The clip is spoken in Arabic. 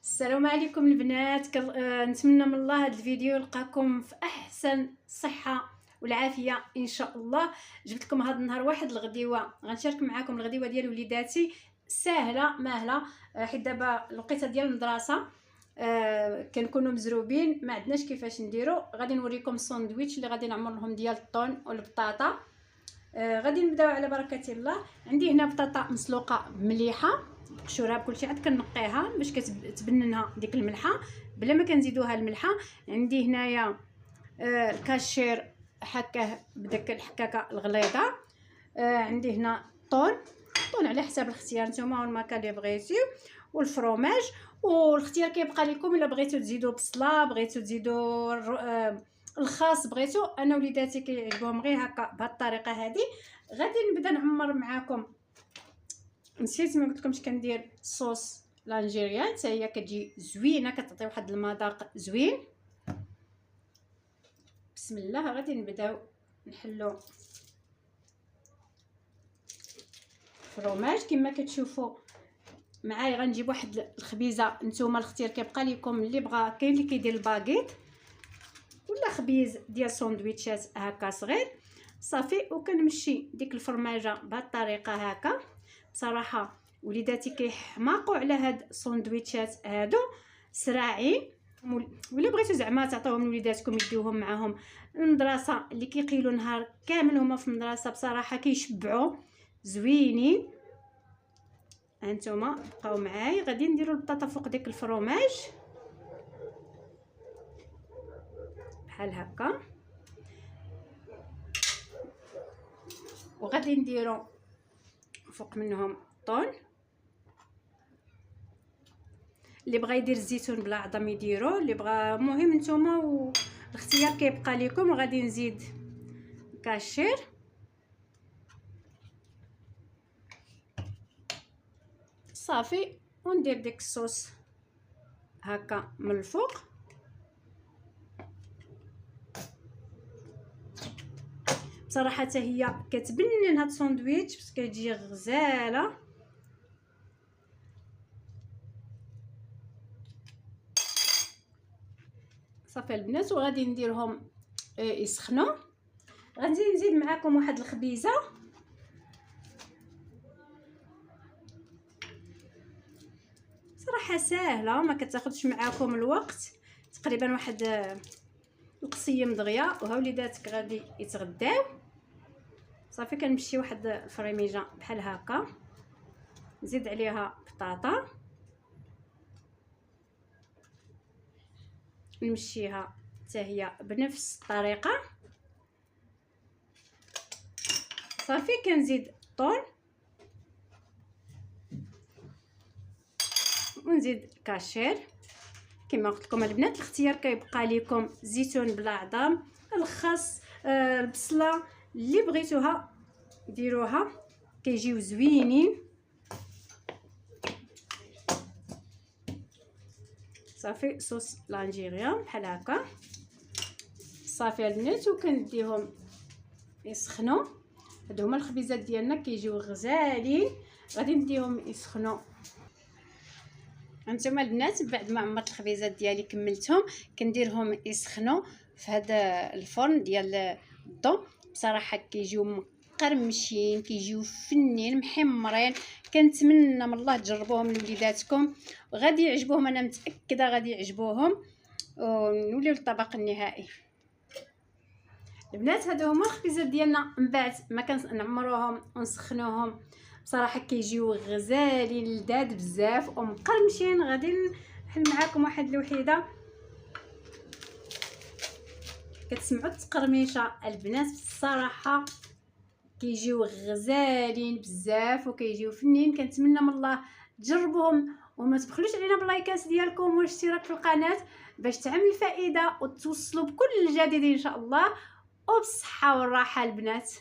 السلام عليكم البنات. نتمنى من الله هذا الفيديو يلقاكم في احسن صحه والعافيه ان شاء الله. جبت لكم هذا النهار واحد الغديوه، غنشارك معكم الغديوه ديال وليداتي ساهله ماهله، حيت دابا الوقيته ديال المدرسه كنكونوا مزروبين ما عندناش كيفاش نديرو. غادي نوريكم الساندويتش اللي غادي نعمر لهم ديال الطون والبطاطا. غادي نبداو على بركه الله. عندي هنا بطاطا مسلوقه مليحه مقشوره بكلشي، عاد كنقيها باش كتبننها ديك الملحه بلا ما كنزيدوها الملحه. عندي هنايا الكاشير حكاه بداك الحكاكه الغليظه. عندي هنا طون على حساب الاختيار نتوما والماكا اللي بغيتيو، والفرomاج. والاختيار كيبقى لكم الا بغيتو تزيدوا بصله، بغيتو تزيدوا الخاص، بغيتو. انا وليداتي كيعجبهم غير هكا بهذه الطريقه هذه. غادي نبدا نعمر معاكم. نسيت ما قلتلكمش كندير صوص لانجيريان، حتى هي كتجي زوينه، كتعطي واحد المذاق زوين. بسم الله. غادي نبداو نحلو فرomاج كما كتشوفوا معايا. غنجيب واحد الخبيزه، نتوما الاختيار كيبقى لكم. اللي بغا كاين اللي كيدير الباغيت ولا خبيز ديال ساندويتشات هكا صغير صافي. وكنمشي ديك الفرماجه بهذه الطريقه هكا. بصراحه وليداتي كيحماقوا على هاد الساندويتشات هادو سراعين. ولا بغيتو زعما تعطيوهم لوليداتكم يديوهم معاهم المدرسه اللي كيقيلوا نهار كامل هما في المدرسه، بصراحه كيشبعوا زوينين. هانتوما بقاو معايا. غادي نديروا البطاطا فوق ديك الفرomاج بحال هكا، وغادي نديروا فوق منهم الطون. اللي بغى يدير الزيتون بلا عظم يديروا، اللي بغى المهم نتوما والاختيار كيبقى لكم. وغادي نزيد كاشير صافي، وندير ديك الصوص هكا من الفوق. بصراحه حتى هي كتبنن هاد الساندويتش بس كتجي غزاله. صافي البنات. وغادي نديرهم يسخنوا. غادي نزيد معكم واحد الخبيزه صراحه ساهله ما كتاخذش معكم الوقت، تقريبا واحد القصيه دغيا. وها وليداتك غادي يتغداو صافي. كنمشي واحد الفريميجه بحال هكا، نزيد عليها بطاطا، نمشيها حتى هي بنفس الطريقه صافي. كنزيد الطون ونزيد كاشير كما قلت لكم البنات. الاختيار كيبقى لكم زيتون بلا عظام، الخس، البصله اللي بغيتوها ديروها كيجيو زوينين. صافي صوص لانجيريان بحال هكا صافي البنات. وكنديهم يسخنوا. هادو هما الخبيزات ديالنا كيجيو غزالين. غادي نديهم يسخنوا. هانتوما البنات بعد ما عمرت الخبيزات ديالي كملتهم كنديرهم يسخنوا في هذا الفرن ديال الضو. بصراحه كيجيو مقرمشين، كيجيو فنين محمرين. كنتمنى من الله تجربوهم لوليداتكم وغادي يعجبوهم، انا متاكده غادي يعجبوهم. ونوليو للطبق النهائي البنات. هادو هما الخبيزات ديالنا من بعد ما كنعمروهم ونسخنوهم. بصراحه كيجيو غزالين لذاذ بزاف ومقرمشين. غادي نحل معكم واحد الوحيده كتسمعوا التقرميشه البنات. الصراحه كيجيو غزالين بزاف وكيجيو فنين. كنتمنى من الله تجربوهم وما تبخلوش علينا باللايكات ديالكم والاشتراك في القناه باش تعم الفائده وتوصلوا بكل الجديد ان شاء الله وبالصحه والراحه البنات.